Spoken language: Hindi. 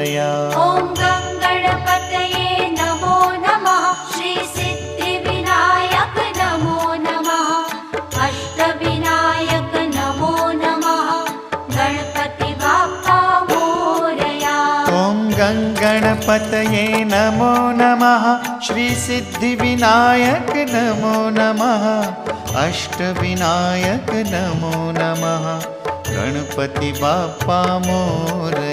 मोरया। ॐ गणपतये नमो नमः। श्री सिद्धिविनायक नमो नमः। अष्टविनायक नमो नमः। गणपति बाप्पा मोरया। ॐ गणपतये नमो नमः। श्री सिद्धिविनायक नमो नमः। अष्टविनायक नमो नमः। गणपति बाप्पा मोरया।